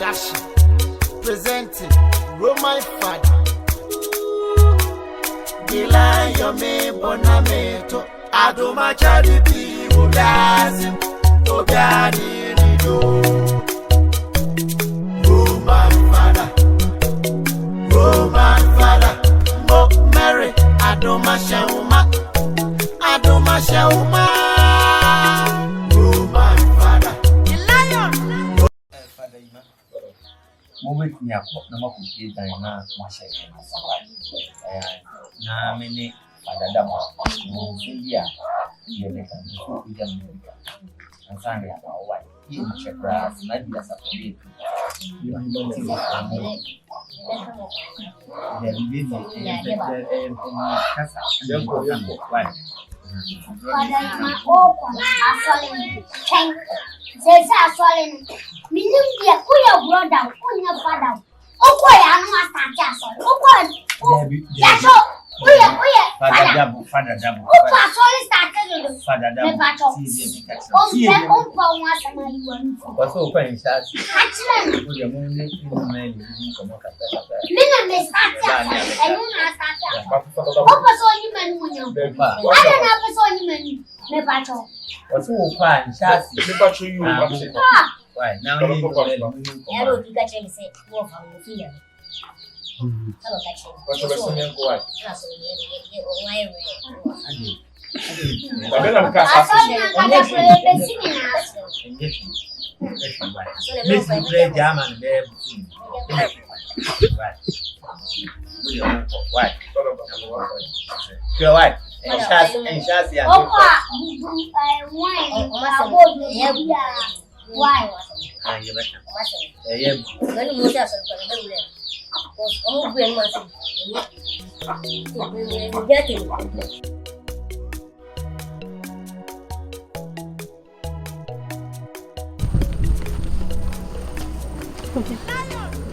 Production presenting Roman Father. Gila yome bonameto adoma charity obiazi obiani nido. Roman Father, Mo Mary adoma shauma Roman Father. The lion. Father, Moment me up, no more complete than now, na many Father Damo, India, you make them and Sunday about white. You check grass, maybe as a baby. You don't think Father Dabo. Father Dabo. What's so funny, right now,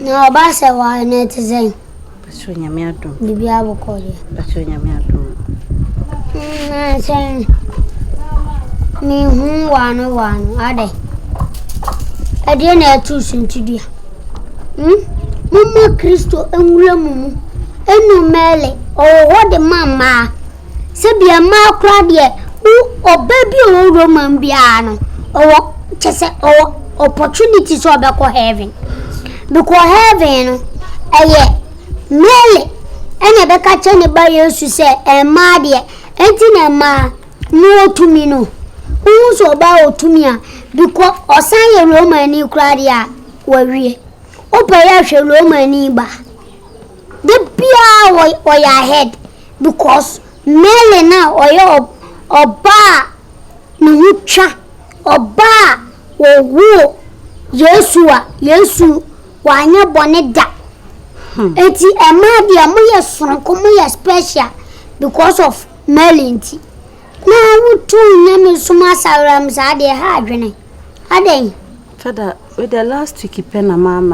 No, basa wa netizen. Pasonya me adom. Bibi abokole. Pasonya me adom. Na sen. Mi hu wanu ade. Ade na atu suntudia. Mama Kristo enwura mumu. Enu mele o de mama. Se bia ma kra de obabi o Roman bia no. O chese o opportunity so obekọ heaven. Because heaven mele ene beka chene ba Yesu se ma de enti na ma no otumi no so ba otumi a because osan ye Roman ni kra de a wawie opa ya hwe Roman ni ba the bia o ya head because mele na oyo oba ni hutwa oba wo Yesu wanya bone da. Eti emadi amoye sonko moye special because of melinti. Na wutu nyame suma saram sa de ha adwene. Aden. Father, with the last week PINAMANG.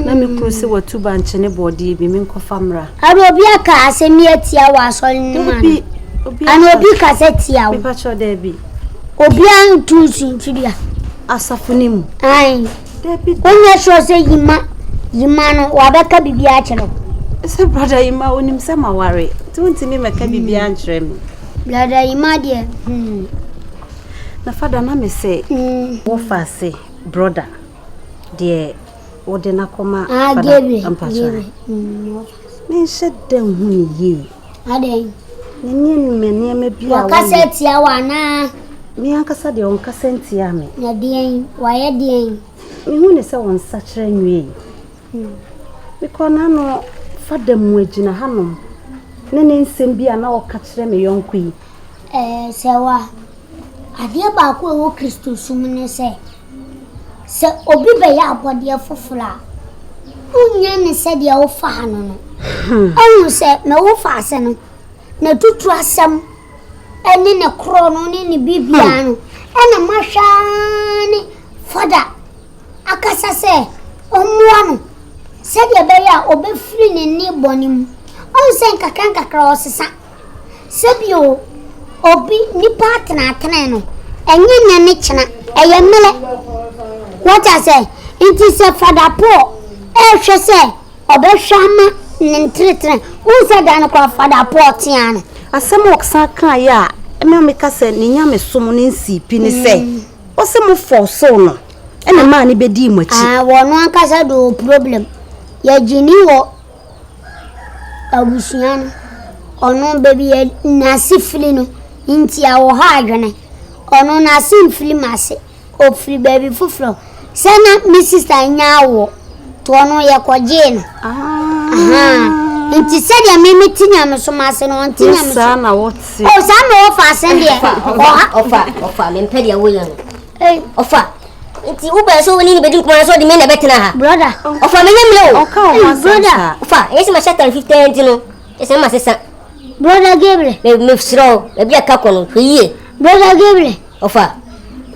Na me kruse watu banche ne body bi me nkofa mra. Ado obi aka asemi atia wa asori ni man. Ana obi ka setia wo. Me pacho da bi. Obi an tu suntudia. Asafunimu. Ai. Onye sure say yima no wabeka bibia achelo. Say brother yima onim say maware. Don't me meka bibia ankyere me. Brother yima de. Na father na me say wo fa say brother de wo de na koma father ampaso. Me shedden hu ni ye. Ade. Nenye me bia wo. Wakasetia wana. Me ankasa de on kasentia me. Na den waye den. Me hu ne se won sachre nwie. Because na no fada mu agina hanom. Ne nsem bia na wo ka kire me yonko yi. Sewa. Ade ba ko wo Kristo sum ne se obi be ya abode fofora. Unya ne se de wo fa hano no. Anu se me wo fa ase no. Na tutu asam ene ne kro no ne bibia no. Ena mahwane fada akasa se omwa no se de be ya obefiri ne ni bonim. Onsen kakra osesa. Sebio obi ni partner atene no enye nya ne chena eyemele what I say Inti se fada po. Hwe se obehwama nentretre. Unsa dan kwa fada po tiana. Asem oksa kan ya. Me meka se ni nyame som ne nsipi ne se. Ose mo force no. Ene ma ni bedi machi. Wono ankasa do problem. Ya jini wo abusuano. Ono baby ya nasi fili no. Inti ya wo ha adwene. Ono nasi fili mase. O free baby fufro. Sana mi sister nyawo. To ono ya kwa jena. Inti said ya mimi tinya me so mase no tinya me sana woti. Oh sana ofa sende. Ofa me mpedi ya wo yan. Ofa. Inti uba so woni ni bedi kuma so di me na betena ha. Brother. Ofa me nyamle o. Brother. Ofa, esi ma shata 15 no. Esi ma sesa. Brother Gabriel. Me fsro, e bia ka kono. Hie. Brother Gabriel. Ofa.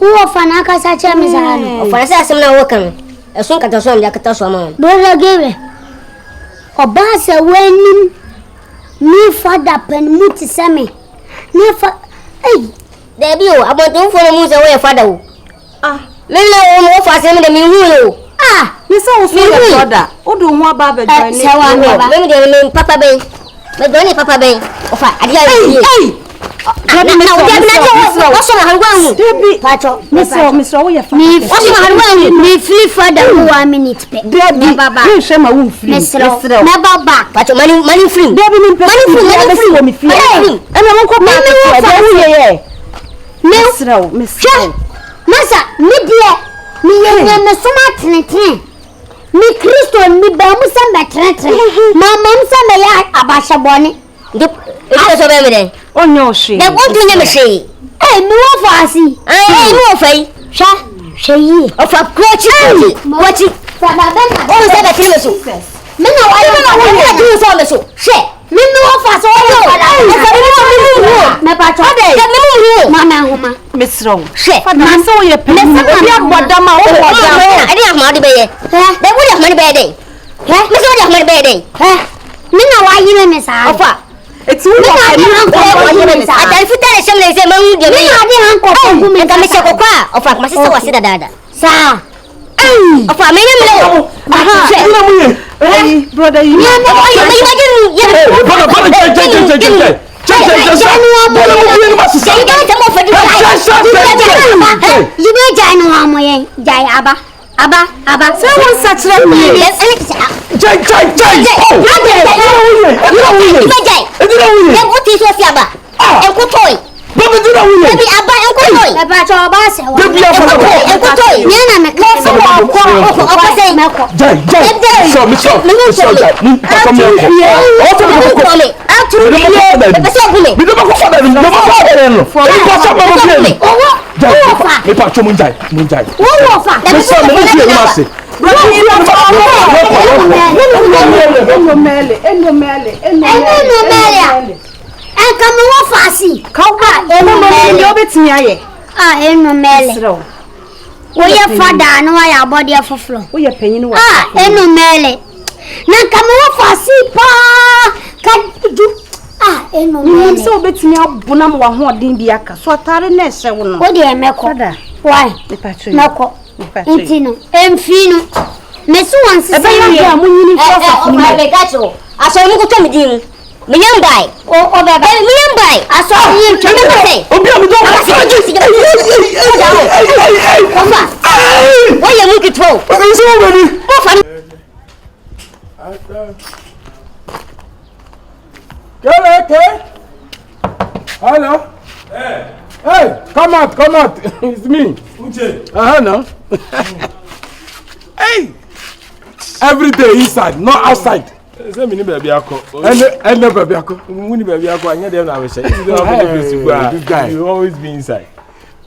Ofa na aka sa cha me sa no. Ofa sa asem na wo kan. Esun ka to so am ya ka so am. Brother Gabriel. Oba se wanim ni father pen muti same. Ni fa Debi o, abonto fo no mu se wo father o. Lele o mo fa se me de mi hu o. Me say wo so your brother. Odo ho aba be join ni. Me de me papa ben. Me do ni papa ben. Ofa, adi ya yi. Brother me so. Oso na hanwa hu. Debi. Pacho. Me so wo ye fa. Oso na hanwa hu. me free father 1 minute pe. Debi. Baba. Me hwe ma wo free. Never back. Pacho mani free. Debi me free. Wo me free. Ena mo ko pa wo ye. Me so. Masa mi die mi ye me soma tren. Mi Kristo mi ba mu samba tren. Mama mu samba ya abasha boni. Dip e so be me den. Onyo hwe. De go tun me hwe. Mi wo fasi. Mi wo fai. Sha yi. Ofa kwachi. Baba ben. O se be tire so. Me na wa ye na wo na tire so me so. Hwe. Mi wo fasi wo yo. Me pa cho. Mama homa. Me sro. Hwe. Na so wo ye pe. Obi agbadama wo wodama. Ade ahmadu be ye. De wo de ahmadu be den. Me so de ahmadu be den. Me na wa ye me sa. Ofa. Eti wo ko ata futa le shem le se ma hu de me. Me na de han ko Me ka me se ko kwa. Ofa ma se se wase dada. Sa. Ofa me nyamle o. Hey, brother, you Aba. Someone such like me. Baby aba enko toy. Ba cho ba se wa. Enko toy. Nyana me ka se wa ko se me ko. So me so. Come here. Come on, Fassi. Come on, we are father, no, I body of floor. We are paying you. Mele. Now come on, Fassi, pa. Can do mele. So bet me up Bunam wa Dimbiaka. So atare nese wono. What do you make? Why? The patron. Nako. Intino. Enfino. Mesu once say ya munyi for my gacho. Aso mu ko to midin. Minyambai. O baba. Minyambai. Aso yin chama say. Obi am do. Why you look it for? Hello? Hey, come out. It's me. Uche. No. Hey. Every day inside, not outside. Say me ni baby ako. And no baby ako. Muni baby ako. Anya dem na we say. This guy. You always be inside.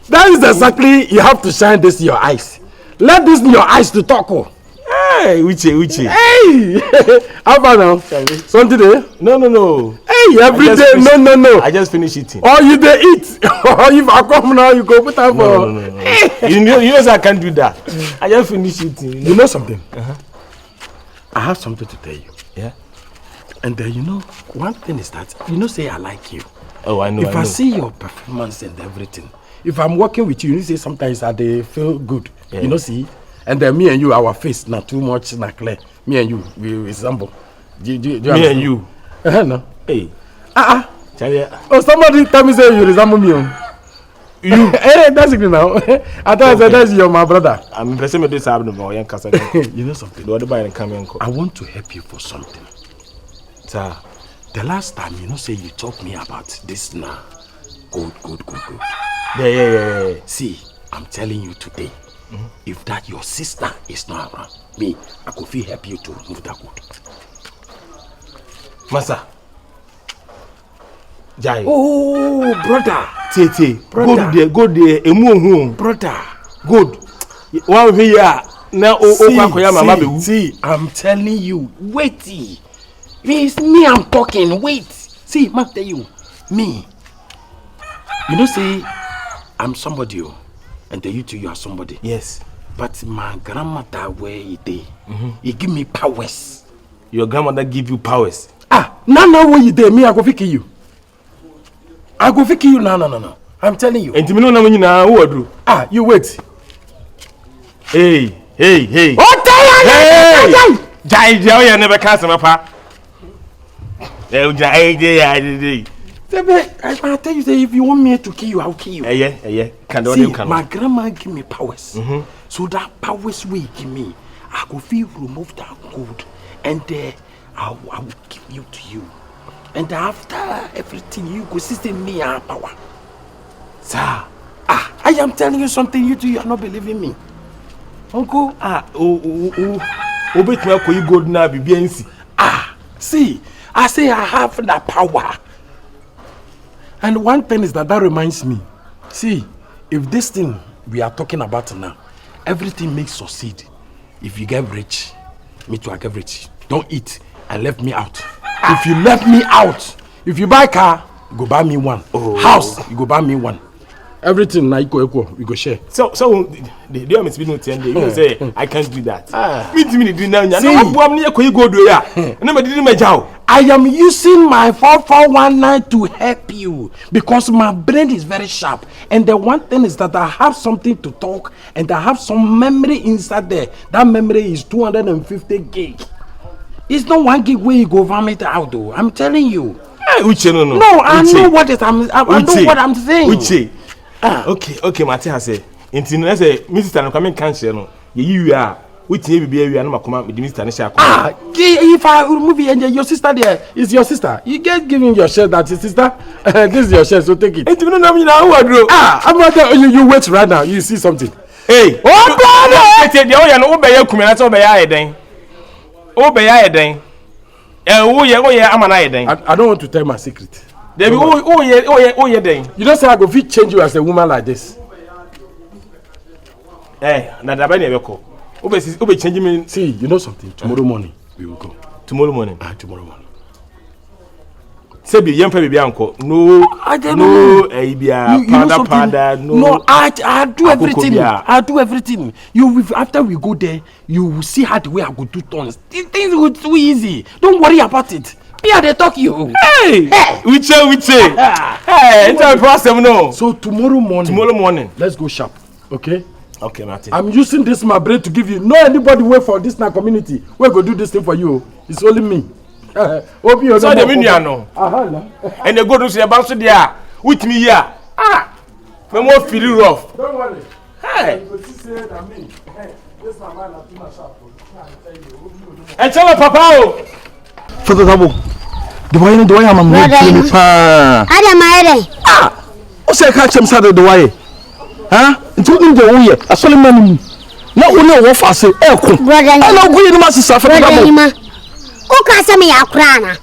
That is exactly, you have to shine this in your eyes. Let this in your eyes to talk. Hey, Uche. Hey. How about now? Something there? No. Hey, every day. No. I just finished eating. Or you they eat. Or if I come now, you go put time for. No. You know I can't do that. I just finished eating. You know something? I have something to tell you. Yeah. And one thing is that, say I like you. Oh, I know. If I see your performance and everything, if I'm working with you, say sometimes I feel good. Yeah. See, And then me and you, our face not too much, not clear. Me and you, we resemble. Do me and you? No. Hey. Oh, somebody tell me say you resemble me. You, that's it now. I thought I said that's your my brother. I'm impressed with this happening. You know something? I want to help you for something. Sir, the last time you say you told me about this now. Good. Yeah. See, I'm telling you today. If that your sister is not around, me, I could feel help you to remove that good. Masa. Jai. Oh, brother. Tete. Brother. Go there. Brother. Good. One here. Now, see, I'm telling you, wait. It's me I'm talking, wait. See, I tell you, me. You know, say, I'm somebody, and you too, you are somebody. Yes. But my grandmother, where he did, he give me powers. Your grandmother give you powers? Now where you did, me, I go fix you. I go fix you, no. I'm telling you. And you know who do? You wait. Hey. Oh, Jai, you never cast him apart. I tell you, say, if you want me to kill you, I'll kill you. Yeah. See, my grandma give me powers. So that powers will give me. I go feel remove that gold, and I will give you to you. And after everything, you go see me our power. Sir, I am telling you something. You are not believing me. Uncle, gold now be see, I say I have that power. And one thing is that reminds me. See, if this thing we are talking about now, everything makes succeed. If you get rich, me too I get rich. Don't eat and left me out. If you left me out, if you buy car, you go buy me one. House, you go buy me one. Everything na equal, we go share. So the deal must be no 10 days. You say I can't do that. Me do now. I am using my 4419 to help you because my brain is very sharp. And the one thing is that I have something to talk and I have some memory inside there. That memory is 250 gig. It's not 1 gig where you go vomit out though. I'm telling you. No, I know what it is. I know what I'm saying. Okay, Mate has said. Until I say, Mr. I'm coming cancer. No, you are. Which may be a man come out with Mr. If I remove it and your sister there is your sister, you get giving your share that is sister. This is your share, so take it. You don't know now. I'm not there. You wait right now. You see something. Hey, brother! I don't want to tell my secret. You don't say I go fit change you as a woman like this. Hey, change me. See, you know something? Tomorrow morning we will go. Tomorrow morning? Tomorrow morning. Say be young baby uncle. No, I don't know. No, I do everything. I do everything. After we go there, you will see how the way I go do tons. Things will be too easy. Don't worry about it. Here they talk you. Hey, which hey, no. So tomorrow morning, let's go shop. Okay, Martin. I'm using this my brain to give you. No anybody wait for this na community. We go do this thing for you. It's only me. So the menu no. And they go to see about there with me here. Me more feel rough. Don't worry. Hey. This my man at my shop. And tell me, Papa. For the double. The way I'm going what's that catch him Saturday the way? Until the way, I saw him. Not only what I say, brother. I know we must suffer. Okasemi akrana.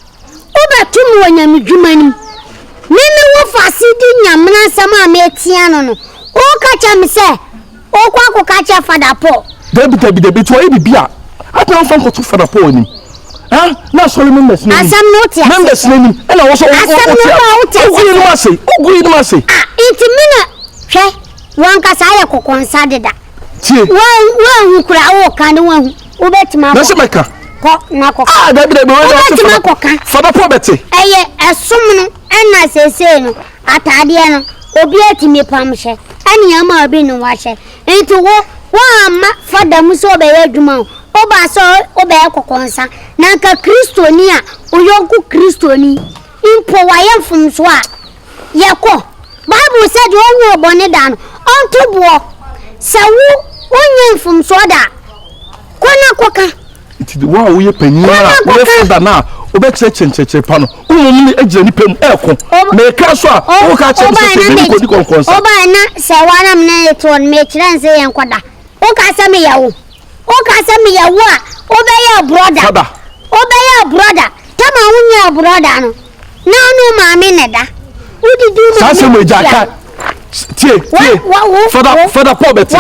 Oba tumu wanyami jumani. Mimi wo fasidi nyamna sama metia no no. Okacha mi se. Okwa ko kacha fada po. Debi to e bibia. Ata fam ko to fada po ni. Na sole members ni. Asam no tia. Members ni. E na wo so oguyi no ase. Iti mina hwe wanka sa ya kokonsa deda. Tie. Wan kura wo kan wan. Obetima. Na se meka. Nako. Debi fada po beti. Eye esum no na sese no atade no obi atimi pamhye ani ama obi no wahye enti wo Wa ma fada mu so be adwuma oba so oba ekokonsa na nka kristoni a oyonku kristoni impo waye fumso a yeko Bible said you obone dan onto bo sawu onye fumso da kona koka iti wa wo ye panyin a wo fada na obechechecheche pa no umum agire ni pem eko me ka so a wo ka che se me kodi konkonsa oba na se wana me eton me kire nse yen koda o ka se me yawo a obeya brother tama unya brother no na maame ne da udi du sa se mo jaka tie fada poverty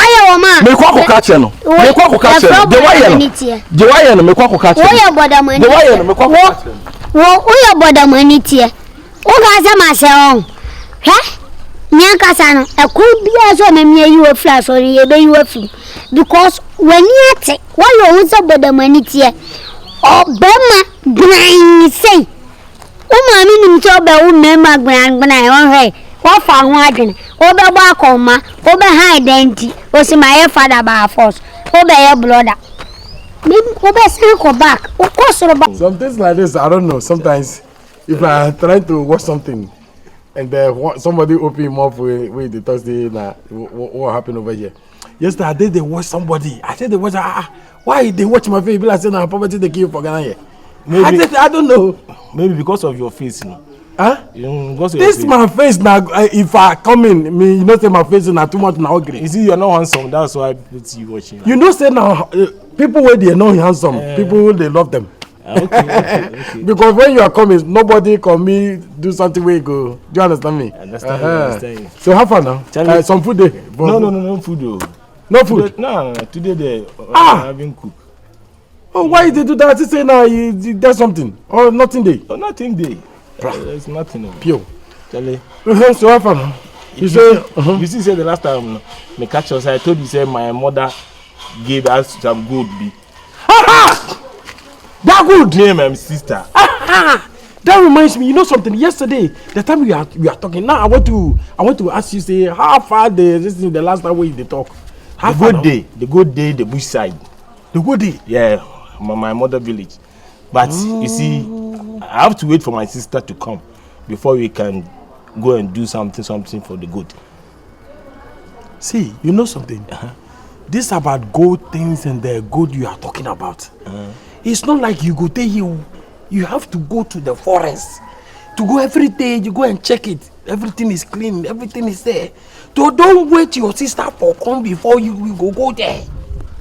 me kwa ko ka che no me kwa ko ka che de waye no me kwa ko ka che wo boda mani de waye no me kwa ko ka che wo boda mani tie o ga se ma se on nyanka sano ekubia so me me yiwo fla so ye be yiwo fi because when you ate why you want to boda mani tie obema grind say o ma mi nim to be o mema grind o he wo fa ho adwene o be bo akoma o be ha identity o si my father by force o be your brother me o be say go back o course some things like this I don't know sometimes if I try to watch something and somebody open him up with the Thursday what happened over here. Yesterday they watch somebody. I said they watch why they watch my face? People are saying poverty they kill for Ghana here. Maybe I don't know. Maybe because of your face, you know. Huh? Because this face. My face now. If I come in, me you know say my face is not too much now ugly. You see, you're not handsome. That's why it's you watching. You know say now people where they are not handsome, people they love them. Okay. Because when you are coming, nobody come me do something where you go. Do you understand me? I understand. So how far now? Some food there. No food though. No food. No. Today they having cook. Oh, why did you do that? You say now there's something or nothing there? Oh, nothing there. There's nothing. Pure. Charlie. So how far now? You say the last time me catch us. I told you say my mother gave us some gold be. That good name, my sister. That reminds me, you know something. Yesterday, the time we are talking. Now I want to ask you, say how far the last time we they talk. How far the good day, the bush side. The good day. Yeah, my mother village. But you see, I have to wait for my sister to come before we can go and do something for the good. See, you know something. This about good things and the good you are talking about. It's not like you go there, you have to go to the forest. To go every day, you go and check it. Everything is clean, everything is there. So don't wait your sister for come before you go there.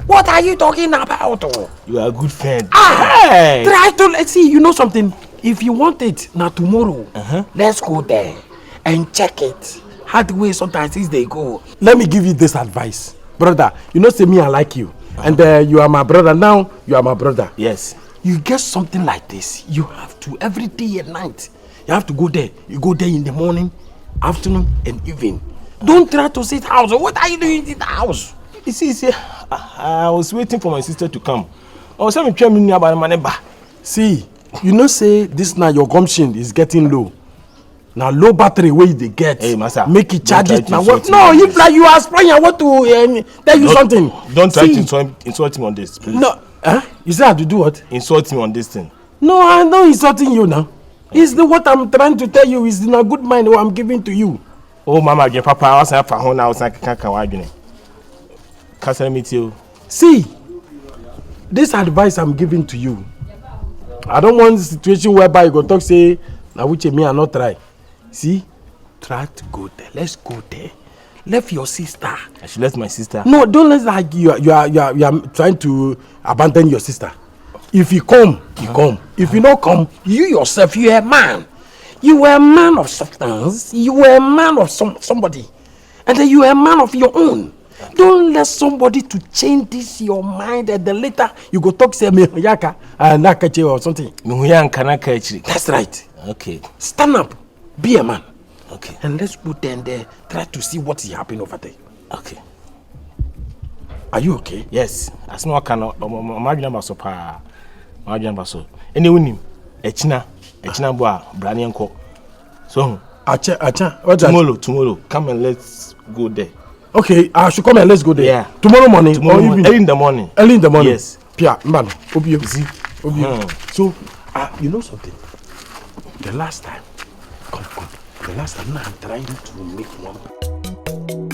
What are you talking about? You are a good friend. Try to, let's see, you know something. If you want it, now tomorrow, let's go there and check it. Hard way sometimes is they go. Let me give you this advice. Brother, you know say me I like you. And you are my brother now, you are my brother. Yes. You get something like this, you have to every day and night. You have to go there. You go there in the morning, afternoon, and evening. Don't try to sit house. What are you doing in the house? You see, I was waiting for my sister to come. I was having trouble about my neighbor. See, you know say this now your gumption is getting low. Now low battery where they get. Hey, master, make it charge it now. What? No, if like you are spraying, I want to tell you something. Don't try to insult me on this, please. No, you say I have to do what? Insult me on this thing. No, I'm not insulting you now. It's what I'm trying to tell you is in a good mind what I'm giving to you. Oh, Mama, again, Papa, I was for home now. I was like, can't meet you. See, this advice I'm giving to you. I don't want a situation whereby you go talk say, now which me I not try. See, try to go there. Let's go there. Left your sister. I should let my sister. No, don't let like you are trying to abandon your sister. If you come, you come. If you don't come, you yourself, you are a man. You are a man of substance. You are a man of somebody. And then you are a man of your own. Don't let somebody to change this your mind and then later you go talk say me yaka and nakache or something. That's right. Okay. Stand up. Be a man. Okay. And let's go there and try to see what is happening over there. Okay. Are you okay? Yes. As no can imagine about so pa. Imagine about so. Anyone echina boa brani enko. So acha. Tomorrow. Come and let's go there. Okay, I should come and let's go there. Yeah. Tomorrow morning Tomorrow or morning. evening? Early in the morning. Early in the morning? Yes. Pia, man, Obio. See? Obio. So, you know something? The last time, come. The last time, I'm trying to make one.